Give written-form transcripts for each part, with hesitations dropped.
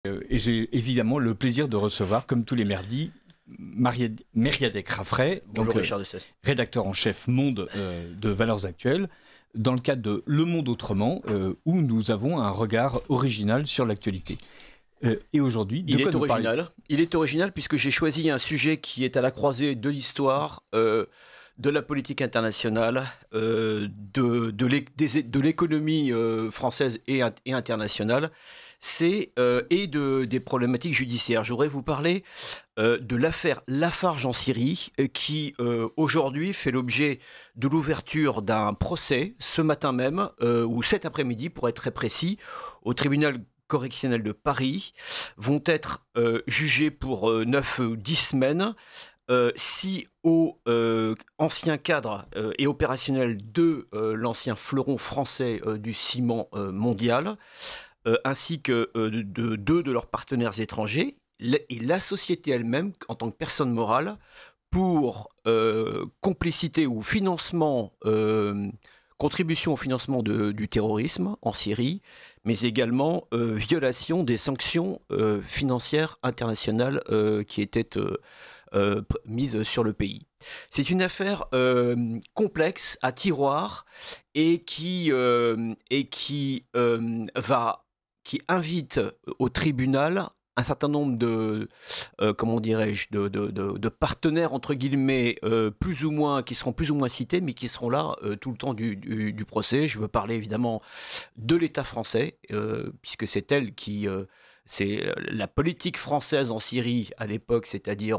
Et j'ai évidemment le plaisir de recevoir, comme tous les mardis, Mériadec Raffray, Bonjour donc, Richard de Sess. rédacteur en chef Monde de Valeurs Actuelles, dans le cadre de Le Monde Autrement, où nous avons un regard original sur l'actualité. Et aujourd'hui, Il est original puisque j'ai choisi un sujet qui est à la croisée de l'histoire, de la politique internationale, de l'économie française et internationale, des problématiques judiciaires. Je voudrais vous parler de l'affaire Lafarge en Syrie, qui aujourd'hui fait l'objet de l'ouverture d'un procès ce matin même, ou cet après-midi pour être très précis, au tribunal correctionnel de Paris, vont être jugés pour 9 ou 10 semaines. 6 hauts anciens cadres et opérationnels de l'ancien fleuron français du ciment mondial, ainsi que de 2 de leurs partenaires étrangers, et la société elle-même en tant que personne morale, pour complicité ou financement, contribution au financement du terrorisme en Syrie, mais également violation des sanctions financières internationales qui étaient mises sur le pays. C'est une affaire complexe, à tiroir, et qui invite au tribunal un certain nombre de, comment dirais-je, de partenaires, entre guillemets, qui seront plus ou moins cités, mais qui seront là tout le temps du procès. Je veux parler évidemment de l'État français, puisque c'est elle qui... c'est la politique française en Syrie à l'époque, c'est-à-dire,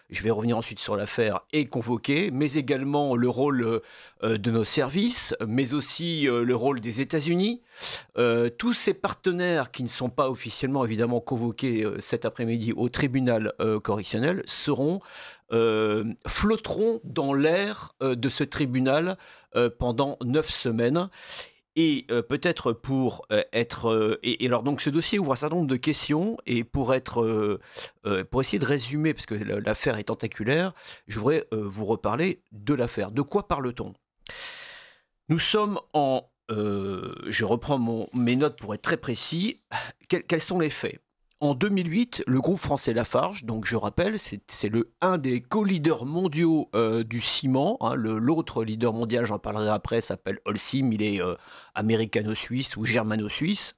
je vais revenir ensuite sur l'affaire, est convoquée, mais également le rôle de nos services, mais aussi le rôle des États-Unis. Tous ces partenaires qui ne sont pas officiellement évidemment convoqués cet après-midi au tribunal correctionnel flotteront dans l'air de ce tribunal pendant 9 semaines. Et peut-être pour être... et alors donc ce dossier ouvre un certain nombre de questions, et pour essayer de résumer, parce que l'affaire est tentaculaire, je voudrais vous reparler de l'affaire. De quoi parle-t-on? Nous sommes en... je reprends mes notes pour être très précis. Quels sont les faits? En 2008, le groupe français Lafarge, donc je rappelle, c'est un des co-leaders mondiaux du ciment. Hein, l'autre leader mondial, j'en parlerai après, s'appelle Holcim, il est américano-suisse ou germano-suisse,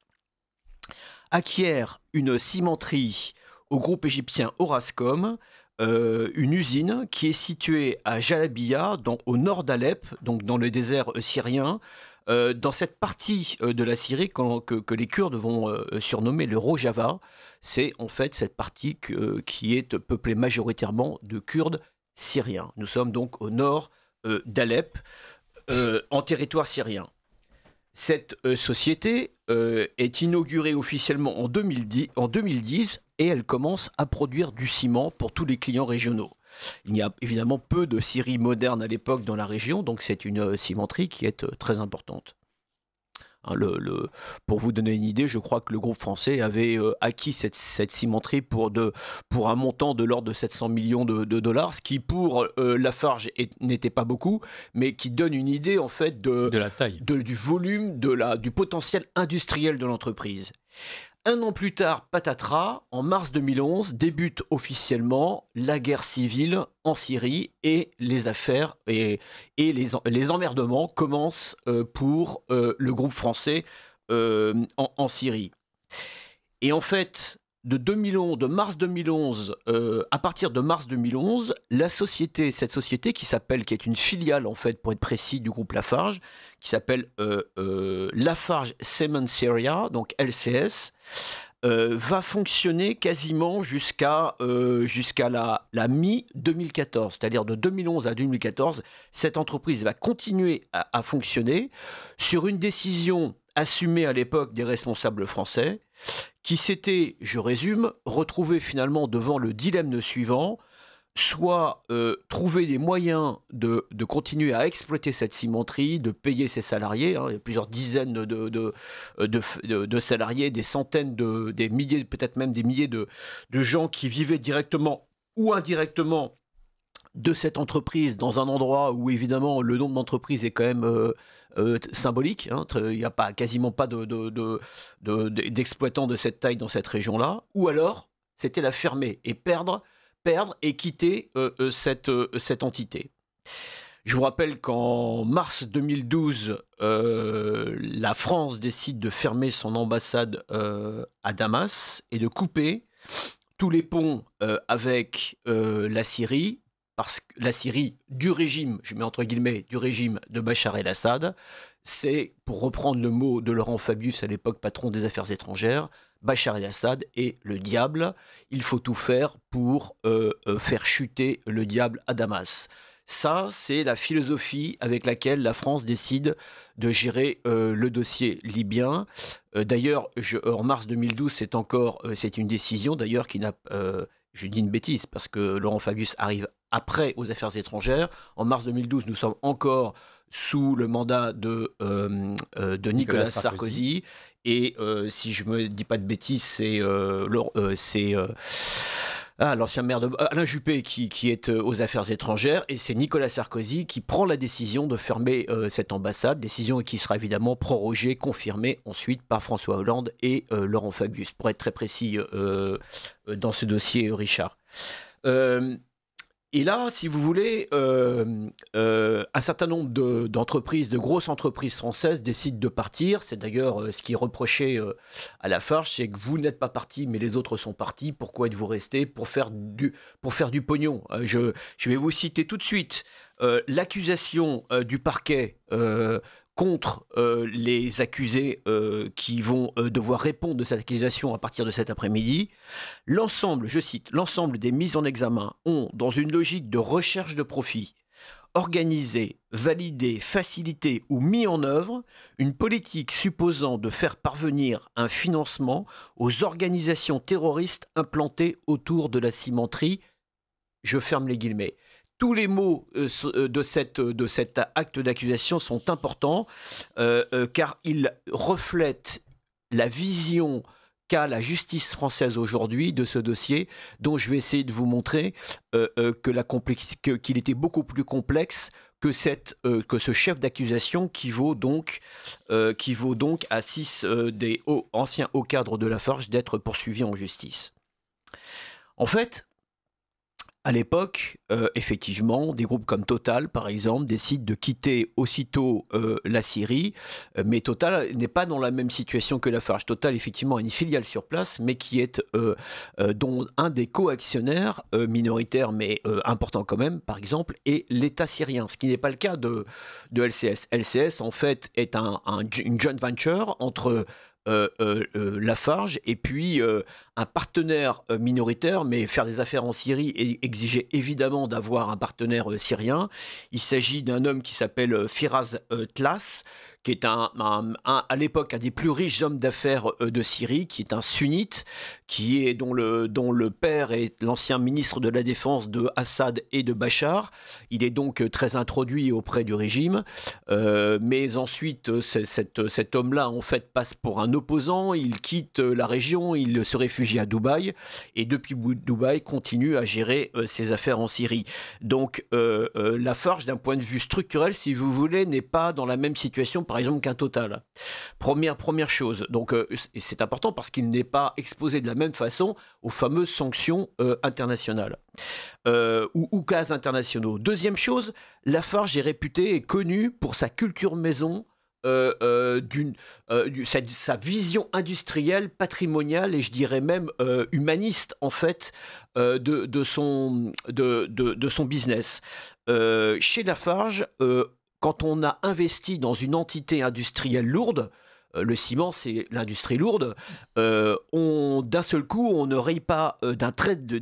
acquiert une cimenterie au groupe égyptien Orascom, une usine qui est située à Jalabia, au nord d'Alep, donc dans le désert syrien, dans cette partie de la Syrie que les Kurdes vont surnommer le Rojava. C'est en fait cette partie qui est peuplée majoritairement de Kurdes syriens. Nous sommes donc au nord d'Alep, en territoire syrien. Cette société est inaugurée officiellement en 2010 et elle commence à produire du ciment pour tous les clients régionaux. Il y a évidemment peu de scieries modernes à l'époque dans la région, donc c'est une cimenterie qui est très importante. Hein, pour vous donner une idée, je crois que le groupe français avait acquis cette cimenterie pour un montant de l'ordre de 700 millions de dollars, ce qui pour Lafarge n'était pas beaucoup, mais qui donne une idée en fait de la taille, du volume, du potentiel industriel de l'entreprise. Un an plus tard, patatras, en mars 2011, débute officiellement la guerre civile en Syrie, et les affaires et les emmerdements commencent pour le groupe français en Syrie. Et en fait, à partir de mars 2011, cette société qui est une filiale en fait, pour être précis, du groupe Lafarge, qui s'appelle Lafarge Cement Syria, donc LCS, va fonctionner quasiment jusqu'à la mi-2014, c'est-à-dire de 2011 à 2014, cette entreprise va continuer à fonctionner sur une décision assumée à l'époque des responsables français, qui s'étaient, je résume, retrouvés finalement devant le dilemme suivant: soit trouver des moyens de continuer à exploiter cette cimenterie, de payer ses salariés, hein, il y a plusieurs dizaines de salariés, des centaines, des milliers, peut-être même des milliers de gens qui vivaient directement ou indirectement de cette entreprise dans un endroit où évidemment le nombre d'entreprises est quand même symbolique. Hein, il n'y a quasiment pas d'exploitants de cette taille dans cette région-là. Ou alors, c'était la fermer et perdre et quitter cette entité. Je vous rappelle qu'en mars 2012, la France décide de fermer son ambassade à Damas et de couper tous les ponts avec la Syrie, parce que la Syrie du régime, je mets entre guillemets, du régime de Bachar el-Assad, c'est, pour reprendre le mot de Laurent Fabius, à l'époque patron des affaires étrangères, Bachar el-Assad est le diable. Il faut tout faire pour faire chuter le diable à Damas. Ça, c'est la philosophie avec laquelle la France décide de gérer le dossier libyen. D'ailleurs, en mars 2012, c'est une décision d'ailleurs qui n'a... je dis une bêtise parce que Laurent Fabius arrive après aux affaires étrangères. En mars 2012, nous sommes encore sous le mandat de Nicolas Sarkozy. Et si je ne me dis pas de bêtises, c'est l'ancien maire de Alain Juppé qui est aux affaires étrangères, et c'est Nicolas Sarkozy qui prend la décision de fermer cette ambassade, décision qui sera évidemment prorogée, confirmée ensuite par François Hollande et Laurent Fabius, pour être très précis dans ce dossier, Richard. Et là, si vous voulez, un certain nombre d'entreprises, de grosses entreprises françaises décident de partir. C'est d'ailleurs ce qui est reproché à Lafarge, c'est que vous n'êtes pas partis, mais les autres sont partis. Pourquoi êtes-vous restés? Pour faire du pognon. Je vais vous citer tout de suite l'accusation du parquet contre les accusés qui vont devoir répondre de cette accusation à partir de cet après-midi. Je cite, l'ensemble des mises en examen ont, dans une logique de recherche de profit, organisé, validé, facilité ou mis en œuvre une politique supposant de faire parvenir un financement aux organisations terroristes implantées autour de la cimenterie. Je ferme les guillemets. Tous les mots de cet acte d'accusation sont importants car ils reflètent la vision qu'a la justice française aujourd'hui de ce dossier, dont je vais essayer de vous montrer qu'il était beaucoup plus complexe que ce chef d'accusation qui vaut donc à 6 des anciens hauts cadres de Lafarge d'être poursuivis en justice. En fait, à l'époque, effectivement, des groupes comme Total, par exemple, décident de quitter aussitôt la Syrie, mais Total n'est pas dans la même situation que Lafarge. Total, effectivement, a une filiale sur place, mais qui est dont un des co-actionnaires minoritaires, mais important quand même, par exemple, est l'État syrien, ce qui n'est pas le cas de LCS. LCS, en fait, est une joint venture entre Lafarge et puis un partenaire minoritaire, mais faire des affaires en Syrie exigeait évidemment d'avoir un partenaire syrien. Il s'agit d'un homme qui s'appelle Firas Tlas, qui est à l'époque un des plus riches hommes d'affaires de Syrie, qui est un sunnite, dont le père est l'ancien ministre de la Défense de Assad et de Bachar. Il est donc très introduit auprès du régime, mais ensuite cet homme-là en fait passe pour un opposant, il quitte la région, il se réfugie à Dubaï, et depuis Dubaï continue à gérer ses affaires en Syrie. Donc Lafarge, d'un point de vue structurel, si vous voulez, n'est pas dans la même situation par exemple qu'un Total. Première chose, donc c'est important parce qu'il n'est pas exposé de la même façon aux fameuses sanctions internationales ou cas internationaux. Deuxième chose, Lafarge est réputé et connu pour sa culture maison, sa vision industrielle, patrimoniale et je dirais même humaniste en fait de son business. Chez Lafarge, quand on a investi dans une entité industrielle lourde, le ciment, c'est l'industrie lourde. D'un seul coup, on ne raye pas d'un trait de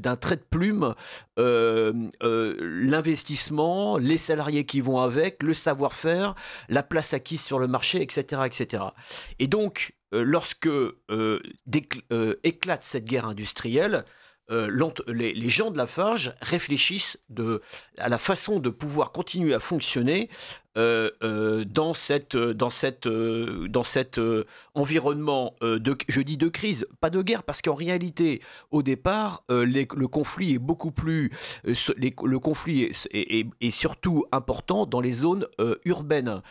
plume l'investissement, les salariés qui vont avec, le savoir-faire, la place acquise sur le marché, etc., etc. Et donc, lorsque éclate cette guerre industrielle, les gens de Lafarge réfléchissent à la façon de pouvoir continuer à fonctionner dans cet environnement je dis de crise, pas de guerre, parce qu'en réalité, au départ, le conflit est beaucoup plus, le conflit est surtout important dans les zones urbaines,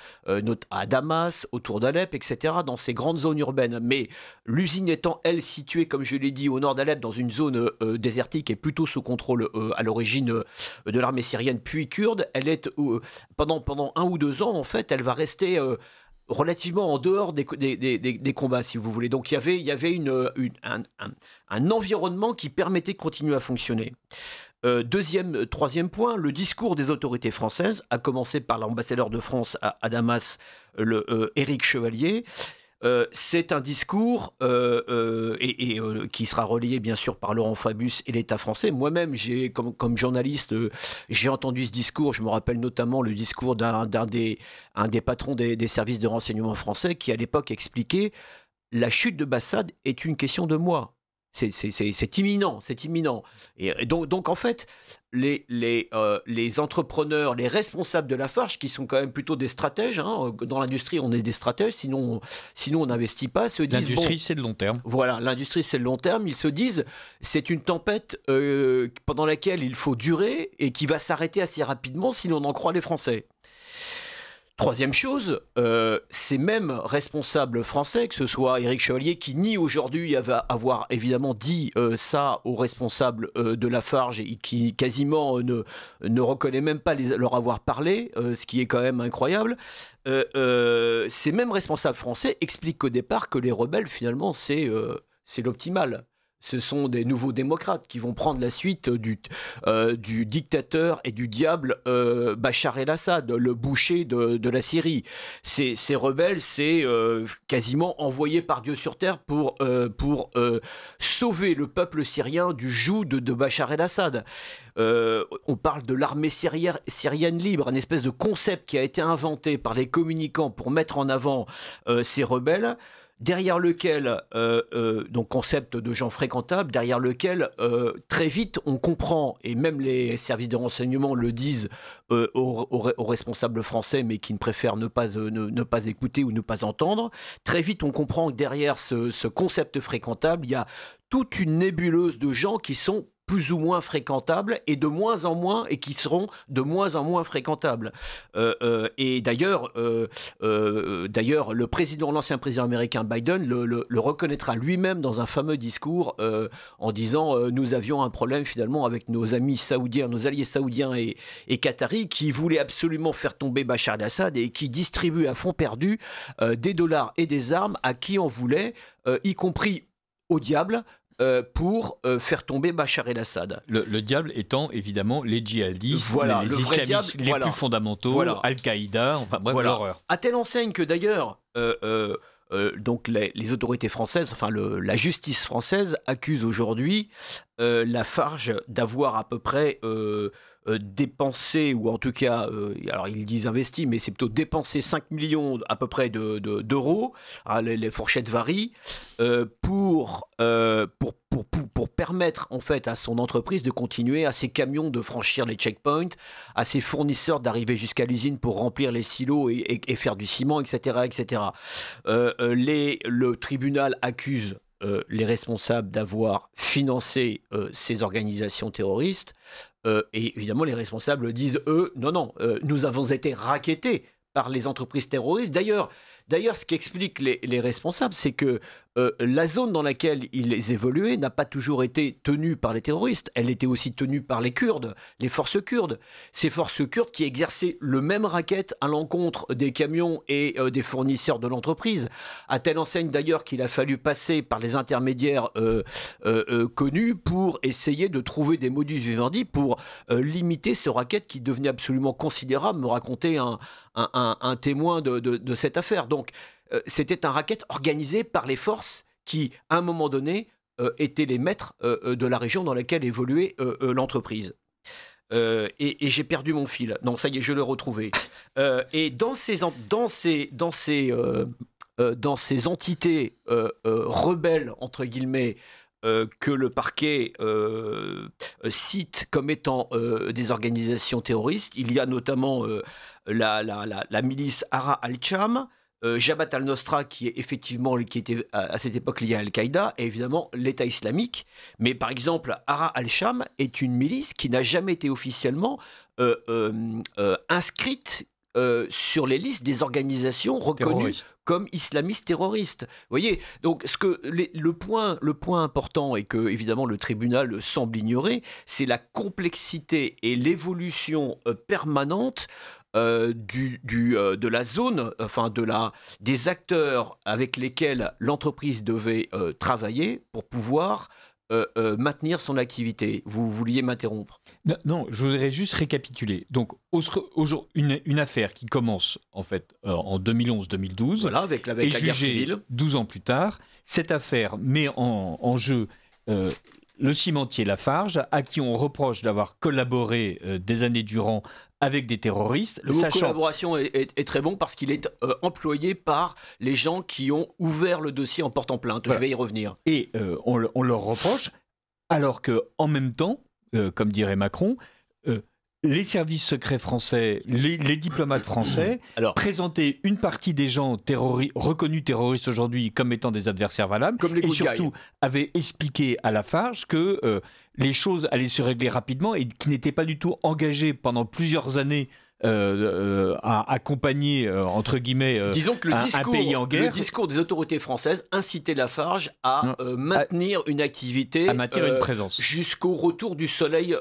à Damas, autour d'Alep, etc., dans ces grandes zones urbaines. Mais l'usine étant, elle, située, comme je l'ai dit, au nord d'Alep, dans une zone désertique et plutôt sous contrôle à l'origine de l'armée syrienne puis kurde, elle est pendant 1 ou 2 ans, en fait, elle va rester relativement en dehors des combats, si vous voulez. Donc il y avait un environnement qui permettait de continuer à fonctionner. Troisième point, le discours des autorités françaises, à commencer par l'ambassadeur de France à Damas, Éric Chevalier. C'est un discours qui sera relayé bien sûr par Laurent Fabius et l'État français. Moi-même, comme journaliste, j'ai entendu ce discours. Je me rappelle notamment le discours d'un des patrons des services de renseignement français qui, à l'époque, expliquait « La chute de Bassad est une question de mois ». C'est imminent, c'est imminent. Et donc en fait, les entrepreneurs, les responsables de Lafarge, qui sont quand même plutôt des stratèges, hein, dans l'industrie on est des stratèges, sinon on n'investit pas, se disent... L'industrie c'est le long terme. Voilà, l'industrie c'est le long terme, ils se disent c'est une tempête pendant laquelle il faut durer et qui va s'arrêter assez rapidement si l'on en croit les Français. Troisième chose, ces mêmes responsables français, que ce soit Éric Chevalier, qui nie aujourd'hui avoir évidemment dit ça aux responsables de Lafarge et qui quasiment ne reconnaît même pas leur avoir parlé, ce qui est quand même incroyable. Ces mêmes responsables français expliquent au départ que les rebelles, finalement, c'est l'optimal. Ce sont des nouveaux démocrates qui vont prendre la suite du dictateur et du diable Bachar el-Assad, le boucher de la Syrie. Ces rebelles, c'est quasiment envoyé par Dieu sur terre pour sauver le peuple syrien du joug de Bachar el-Assad. On parle de l'armée syrienne libre, un espèce de concept qui a été inventé par les communicants pour mettre en avant ces rebelles. Derrière lequel, donc concept de gens fréquentables, derrière lequel très vite on comprend, et même les services de renseignement le disent aux responsables français, mais qui ne préfèrent ne pas écouter ou ne pas entendre, très vite on comprend que derrière ce concept fréquentable, il y a toute une nébuleuse de gens qui sont plus ou moins fréquentables et de moins en moins et qui seront de moins en moins fréquentables. Et d'ailleurs, l'ancien président américain Biden le reconnaîtra lui-même dans un fameux discours en disant nous avions un problème finalement avec nos amis saoudiens, nos alliés saoudiens et qataris qui voulaient absolument faire tomber Bachar el-Assad et qui distribuent à fond perdu des dollars et des armes à qui on voulait, y compris au diable, pour faire tomber Bachar el-Assad. Le diable étant évidemment les djihadistes, voilà, les islamistes les plus fondamentaux, Al-Qaïda, enfin bref, l'horreur. À telle enseigne que d'ailleurs, donc les autorités françaises, enfin la justice française accuse aujourd'hui Lafarge d'avoir à peu près dépensé, ou en tout cas, alors ils disent investi, mais c'est plutôt dépensé 5 millions à peu près d'euros, hein, les fourchettes varient, pour permettre en fait à son entreprise de continuer, à ses camions de franchir les checkpoints, à ses fournisseurs d'arriver jusqu'à l'usine pour remplir les silos et faire du ciment, etc. etc. Le tribunal accuse les responsables d'avoir financé ces organisations terroristes. Et évidemment, les responsables disent, eux, non, nous avons été rackettés par les entreprises terroristes. D'ailleurs, ce qui explique les responsables, c'est que la zone dans laquelle ils évoluaient n'a pas toujours été tenue par les terroristes. Elle était aussi tenue par les Kurdes, les forces kurdes. Ces forces kurdes qui exerçaient le même racket à l'encontre des camions et des fournisseurs de l'entreprise. À telle enseigne d'ailleurs qu'il a fallu passer par les intermédiaires connus pour essayer de trouver des modus vivendi pour limiter ce racket qui devenait absolument considérable, me racontait un témoin de cette affaire. Donc, c'était un racket organisé par les forces qui, à un moment donné, étaient les maîtres de la région dans laquelle évoluait l'entreprise. Et j'ai perdu mon fil. Non, ça y est, je l'ai retrouvé. Et dans ces entités rebelles, entre guillemets, que le parquet cite comme étant des organisations terroristes. Il y a notamment la milice Ara al-Cham, Jabhat al-Nosra, qui était à cette époque lié à Al-Qaïda, et évidemment l'État islamique. Mais par exemple, Ara al-Cham est une milice qui n'a jamais été officiellement inscrite sur les listes des organisations reconnues comme islamistes terroristes. Vous voyez, donc le point important, et que évidemment le tribunal semble ignorer, c'est la complexité et l'évolution permanente de la zone, enfin des acteurs avec lesquels l'entreprise devait travailler pour pouvoir maintenir son activité. Vous vouliez m'interrompre? Non, je voudrais juste récapituler. Donc, une affaire qui commence en fait en 2011-2012, voilà, avec la guerre civile. 12 ans plus tard. Cette affaire met en jeu le cimentier Lafarge, à qui on reproche d'avoir collaboré des années durant avec des terroristes. Le mot collaboration est très bon parce qu'il est employé par les gens qui ont ouvert le dossier en portant plainte. Voilà. Je vais y revenir. Et on leur reproche, alors qu'en même temps, comme dirait Macron, les services secrets français, les diplomates français présentaient une partie des gens reconnus terroristes aujourd'hui comme étant des adversaires valables, comme les et surtout avaient expliqué à Lafarge que les choses allaient se régler rapidement et qui n'étaient pas du tout engagés pendant plusieurs années à accompagner, entre guillemets, disons que un pays en guerre. Le discours des autorités françaises incitait Lafarge à maintenir une activité, à maintenir une présence jusqu'au retour du soleil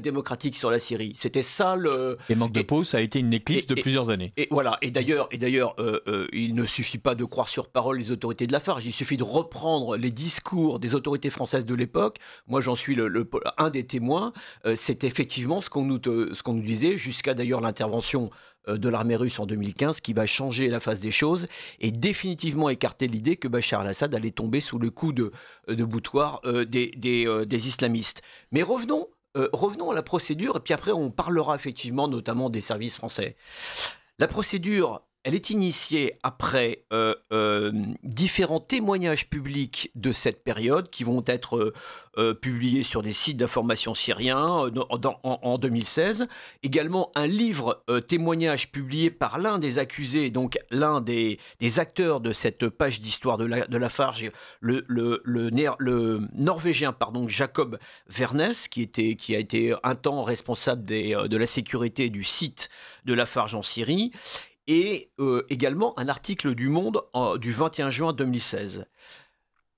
démocratique sur la Syrie. C'était ça le... Et manque de peau, ça a été une éclipse de plusieurs années. Et voilà. Et d'ailleurs, il ne suffit pas de croire sur parole les autorités de Lafarge. Il suffit de reprendre les discours des autorités françaises de l'époque. Moi, j'en suis un des témoins. C'est effectivement ce qu'on nous disait, jusqu'à d'ailleurs l'intervention de l'armée russe en 2015, qui va changer la face des choses et définitivement écarter l'idée que Bachar al-Assad allait tomber sous le coup de boutoir des islamistes. Mais revenons à la procédure, et puis après on parlera effectivement notamment des services français. La procédure, elle est initiée après différents témoignages publics de cette période qui vont être publiés sur des sites d'information syriens en 2016. Également un livre témoignage publié par l'un des accusés, donc l'un des acteurs de cette page d'histoire de Lafarge, le Norvégien Jacob Vernes, qui a été un temps responsable de la sécurité du site de Lafarge en Syrie. Et également un article du Monde du 21 juin 2016.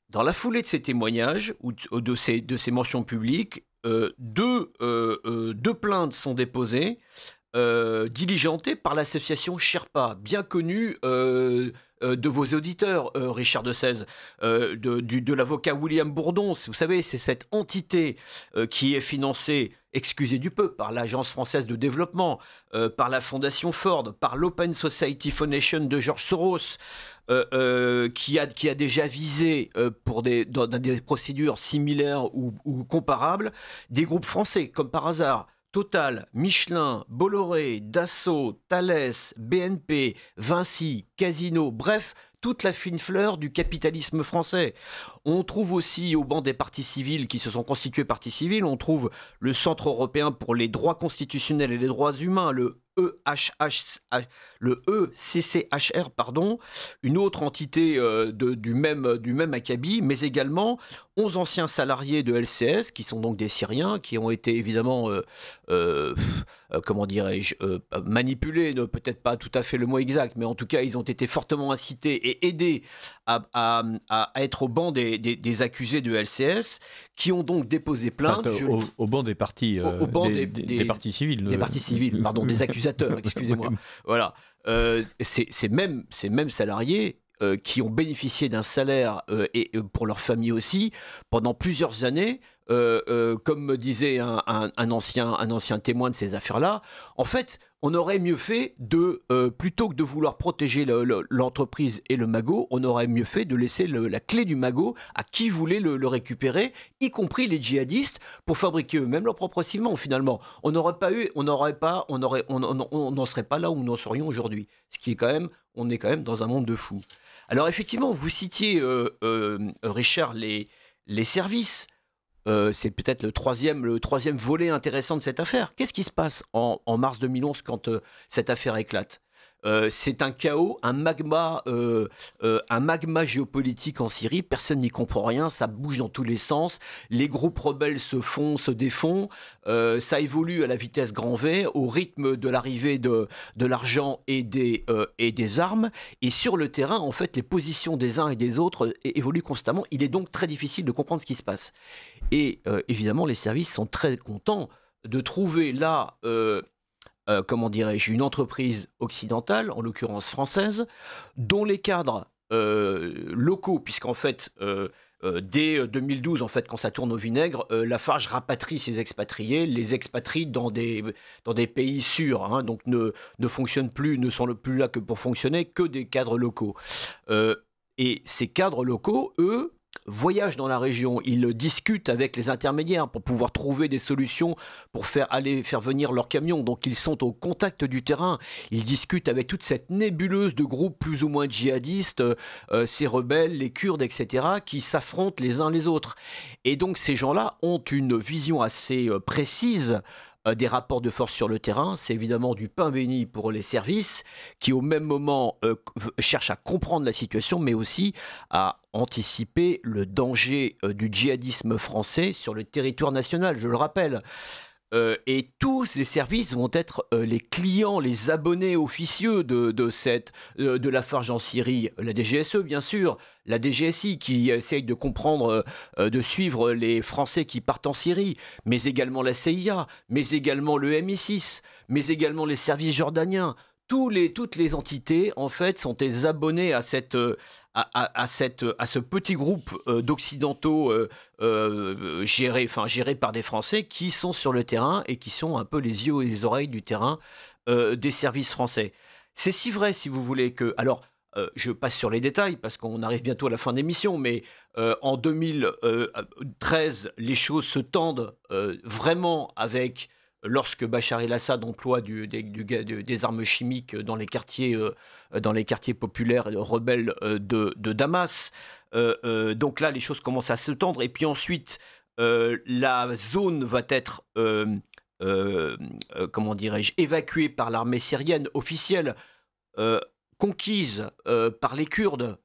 Dans la foulée de ces témoignages ou de ces mentions publiques, deux plaintes sont déposées, diligentées par l'association Sherpa, bien connue de vos auditeurs, Richard de Sèze, de l'avocat William Bourdon. Vous savez, c'est cette entité qui est financée, excusez du peu, par l'Agence française de développement, par la Fondation Ford, par l'Open Society Foundation de George Soros, qui a déjà visé dans des procédures similaires ou comparables des groupes français, comme par hasard Total, Michelin, Bolloré, Dassault, Thales, BNP, Vinci, Casino, bref, toute la fine fleur du capitalisme français. On trouve aussi au banc des partis civils qui se sont constitués partis civils, on trouve le Centre européen pour les droits constitutionnels et les droits humains, le ECCHR, une autre entité du même acabit, mais également 11 anciens salariés de LCS, qui sont donc des Syriens, qui ont été évidemment, comment dirais-je, manipulés, peut-être pas tout à fait le mot exact, mais en tout cas, ils ont été fortement incités et aidés à être au banc des accusés de LCS, qui ont donc déposé plainte. Au banc des partis, des partis civils. Des partis civils, pardon, des accusateurs, excusez-moi. Voilà. Ces mêmes salariés qui ont bénéficié d'un salaire et pour leur famille aussi pendant plusieurs années, comme me disait un ancien témoin de ces affaires-là, en fait, on aurait mieux fait plutôt que de vouloir protéger l'entreprise et le magot, on aurait mieux fait de laisser la clé du magot à qui voulait le récupérer, y compris les djihadistes, pour fabriquer eux-mêmes leur propre ciment. Finalement, on n'en serait pas là où nous en serions aujourd'hui. Ce qui est on est quand même dans un monde de fous. Alors effectivement, vous citiez, Richard, les services. C'est peut-être le troisième volet intéressant de cette affaire. Qu'est-ce qui se passe en mars 2011 quand cette affaire éclate? C'est un chaos, un magma géopolitique en Syrie. Personne n'y comprend rien, ça bouge dans tous les sens. Les groupes rebelles se défont. Ça évolue à la vitesse grand V, au rythme de l'arrivée de l'argent et des armes. Et sur le terrain, en fait, les positions des uns et des autres évoluent constamment. Il est donc très difficile de comprendre ce qui se passe. Et évidemment, les services sont très contents de trouver là... comment dirais-je, une entreprise occidentale, en l'occurrence française, dont les cadres locaux, puisqu'en fait, dès 2012, en fait, quand ça tourne au vinaigre, Lafarge rapatrie ses expatriés, les expatrie dans des pays sûrs, hein, donc ne fonctionnent plus, ne sont plus là que pour fonctionner, que des cadres locaux. Et ces cadres locaux, eux, voyagent dans la région, ils discutent avec les intermédiaires pour pouvoir trouver des solutions pour faire venir leurs camions. Donc ils sont au contact du terrain, ils discutent avec toute cette nébuleuse de groupes plus ou moins djihadistes, ces rebelles, les Kurdes, etc., qui s'affrontent les uns les autres. Et donc ces gens-là ont une vision assez précise des rapports de force sur le terrain. C'est évidemment du pain béni pour les services qui au même moment cherchent à comprendre la situation, mais aussi à anticiper le danger du djihadisme français sur le territoire national, je le rappelle. Et tous les services vont être les clients, les abonnés officieux de Lafarge en Syrie. La DGSE, bien sûr, la DGSI qui essaye de comprendre, de suivre les Français qui partent en Syrie, mais également la CIA, mais également le MI6, mais également les services jordaniens. Toutes les entités, en fait, sont des abonnés à ce petit groupe d'occidentaux gérés par des Français qui sont sur le terrain et qui sont un peu les yeux et les oreilles du terrain des services français. C'est si vrai, si vous voulez, que... Alors, je passe sur les détails parce qu'on arrive bientôt à la fin de l'émission, mais en 2013, les choses se tendent vraiment avec... Lorsque Bachar el-Assad emploie des armes chimiques dans les quartiers populaires rebelles de Damas. Donc là, les choses commencent à se tendre. Et puis ensuite, la zone va être, comment dirais-je, évacuée par l'armée syrienne officielle, conquise par les Kurdes.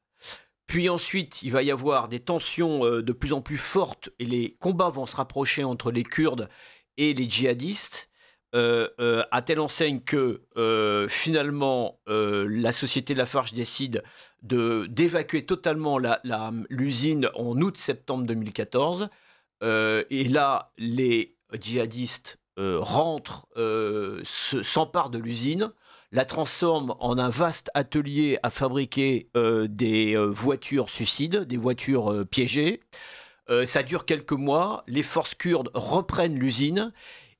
Puis ensuite, il va y avoir des tensions de plus en plus fortes et les combats vont se rapprocher entre les Kurdes et les djihadistes, à telle enseigne que finalement la société Lafarge décide d'évacuer totalement l'usine en août-septembre 2014. Et là, les djihadistes rentrent, s'emparent de l'usine, la transforment en un vaste atelier à fabriquer des voitures suicides, des voitures piégées. Ça dure quelques mois, les forces kurdes reprennent l'usine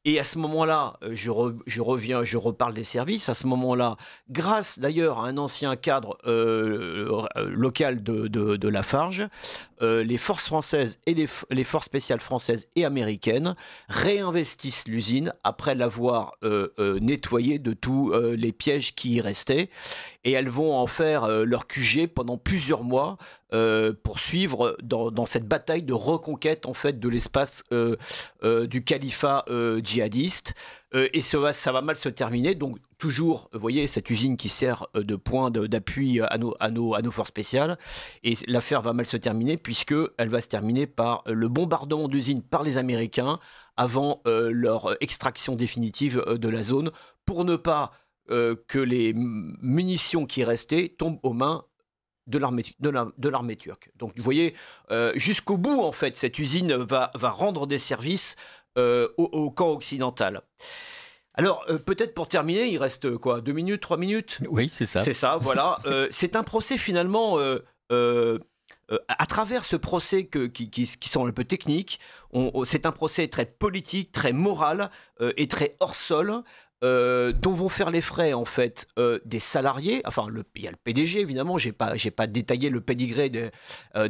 et à ce moment-là, je reparle des services, à ce moment-là, grâce d'ailleurs à un ancien cadre local de Lafarge, les forces françaises et les forces spéciales françaises et américaines réinvestissent l'usine après l'avoir nettoyée de tous les pièges qui y restaient. Et elles vont en faire leur QG pendant plusieurs mois pour suivre dans cette bataille de reconquête en fait de l'espace du califat djihadiste. Et ça va mal se terminer. Donc toujours, vous voyez, cette usine qui sert de point d'appui à nos forces spéciales. Et l'affaire va mal se terminer puisqu'elle va se terminer par le bombardement d'usine par les Américains avant leur extraction définitive de la zone pour ne pas que les munitions qui restaient tombent aux mains de l'armée turque. Donc vous voyez, jusqu'au bout, en fait, cette usine va rendre des services au camp occidental. Alors, peut-être pour terminer, il reste quoi, 2 minutes, 3 minutes? Oui, c'est ça. C'est ça, voilà. C'est un procès finalement... à travers ce procès qui semble un peu technique, c'est un procès très politique, très moral et très hors sol, dont vont faire les frais en fait des salariés. Enfin, il y a le PDG évidemment. J'ai pas détaillé le pédigré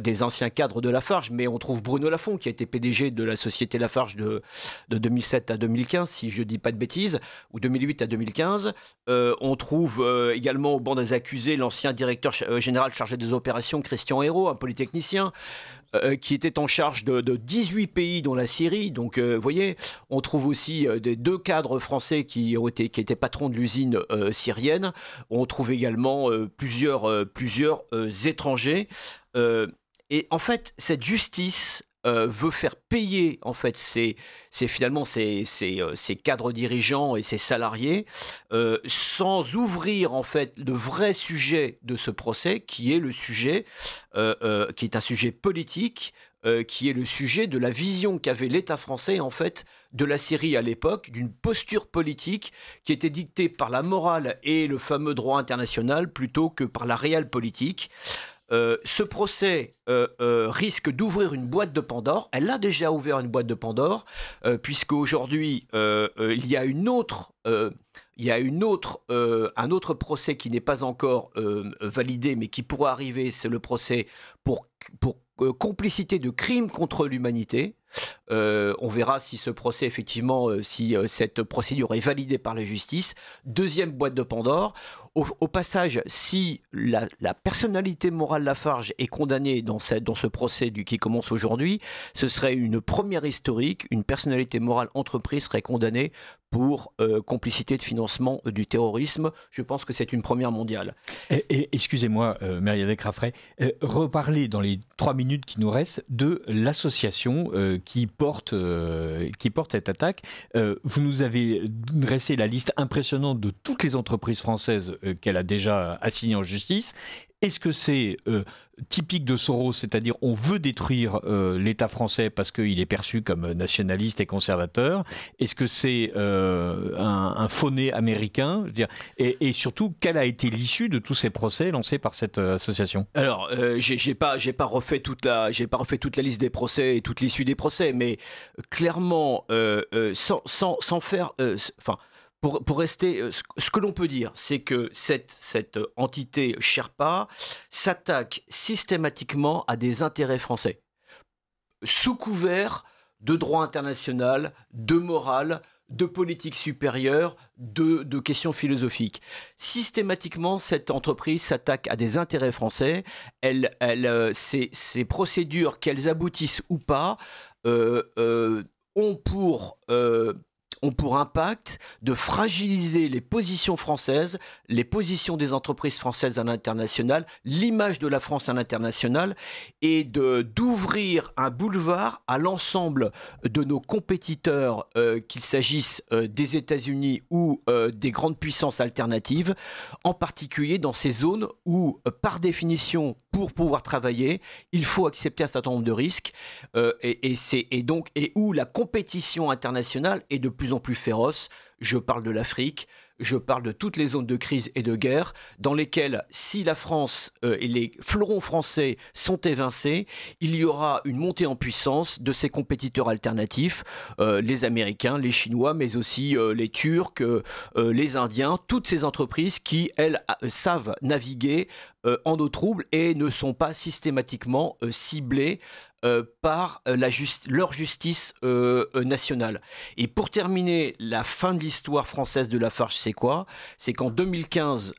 des anciens cadres de Lafarge, mais on trouve Bruno Lafont qui a été PDG de la société Lafarge de 2007 à 2015, si je dis pas de bêtises, ou 2008 à 2015. On trouve également au banc des accusés l'ancien directeur général chargé des opérations Christian Hérault, un polytechnicien. qui était en charge de 18 pays dont la Syrie. Donc, vous voyez, on trouve aussi des 2 cadres français qui étaient patrons de l'usine syrienne. On trouve également plusieurs étrangers. Et en fait, cette justice veut faire payer en fait finalement ces cadres dirigeants et ces salariés sans ouvrir en fait le vrai sujet de ce procès qui est le sujet qui est un sujet politique qui est le sujet de la vision qu'avait l'État français en fait de la Syrie à l'époque, d'une posture politique qui était dictée par la morale et le fameux droit international plutôt que par la réelle politique. Ce procès risque d'ouvrir une boîte de Pandore. Elle a déjà ouvert une boîte de Pandore, puisque aujourd'hui il y a un autre procès qui n'est pas encore validé, mais qui pourra arriver. C'est le procès pour complicité de crimes contre l'humanité. On verra si ce procès, effectivement, si cette procédure est validée par la justice. Deuxième boîte de Pandore. Au passage, si la personnalité morale Lafarge est condamnée dans ce procès qui commence aujourd'hui, ce serait une première historique. Une personnalité morale entreprise serait condamnée pour complicité de financement du terrorisme. Je pense que c'est une première mondiale. Excusez-moi, Mériadec Raffray, reparlez dans les 3 minutes qui nous restent de l'association qui porte cette attaque. Vous nous avez dressé la liste impressionnante de toutes les entreprises françaises qu'elle a déjà assignées en justice. Est-ce que c'est typique de Soros, c'est-à-dire on veut détruire l'État français parce qu'il est perçu comme nationaliste et conservateur? Est-ce que c'est un faux-né américain? Je veux dire, et surtout, quelle a été l'issue de tous ces procès lancés par cette association? Alors, j'ai pas refait toute la liste des procès et toute l'issue des procès, mais clairement, sans faire, pour rester, ce que l'on peut dire, c'est que cette entité Sherpa s'attaque systématiquement à des intérêts français, sous couvert de droit international, de morale, de politique supérieure, de questions philosophiques. Systématiquement, cette entreprise s'attaque à des intérêts français. Ces procédures, qu'elles aboutissent ou pas, ont pour impact de fragiliser les positions françaises, les positions des entreprises françaises à l'international, l'image de la France à l'international, et d'ouvrir un boulevard à l'ensemble de nos compétiteurs, qu'il s'agisse des États-Unis ou des grandes puissances alternatives, en particulier dans ces zones où, par définition, pour pouvoir travailler, il faut accepter un certain nombre de risques, et où la compétition internationale est de plus en plus féroce. Je parle de l'Afrique, je parle de toutes les zones de crise et de guerre dans lesquelles, si la France et les fleurons français sont évincés, il y aura une montée en puissance de ces compétiteurs alternatifs, les Américains, les Chinois, mais aussi les Turcs, les Indiens, toutes ces entreprises qui, elles, savent naviguer en eau trouble et ne sont pas systématiquement ciblées par leur justice nationale. Et pour terminer, la fin de l'histoire française de Lafarge, c'est quoi? C'est qu'en 2014,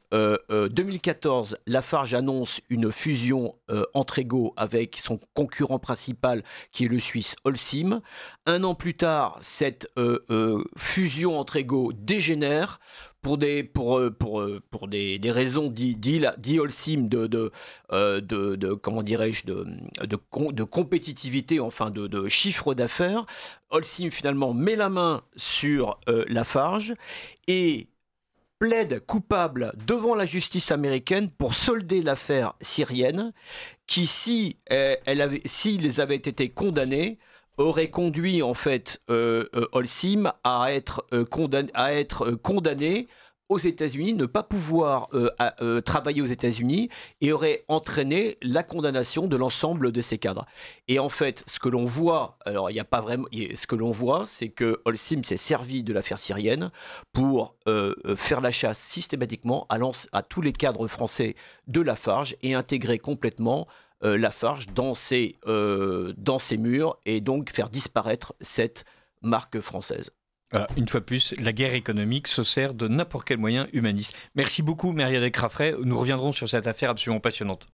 Lafarge annonce une fusion entre égaux avec son concurrent principal qui est le Suisse Holcim. 1 an plus tard, cette fusion entre égaux dégénère pour des raisons dit Holcim comment dirais-je, de compétitivité, enfin de chiffre d'affaires. Holcim finalement met la main sur Lafarge et plaide coupable devant la justice américaine pour solder l'affaire syrienne qui, s'ils avaient été condamnés, aurait conduit en fait Holcim à être condamné aux États-Unis, ne pas pouvoir travailler aux États-Unis, et aurait entraîné la condamnation de l'ensemble de ces cadres. Et en fait, ce que l'on voit, alors il n'y a pas vraiment, ce que l'on voit, c'est que Holcim s'est servi de l'affaire syrienne pour faire la chasse systématiquement à tous les cadres français de Lafarge et intégrer complètement Lafarge dans ses murs, et donc faire disparaître cette marque française. Voilà, une fois de plus, la guerre économique se sert de n'importe quel moyen humaniste. Merci beaucoup, Mériadec Raffray. Nous reviendrons sur cette affaire absolument passionnante.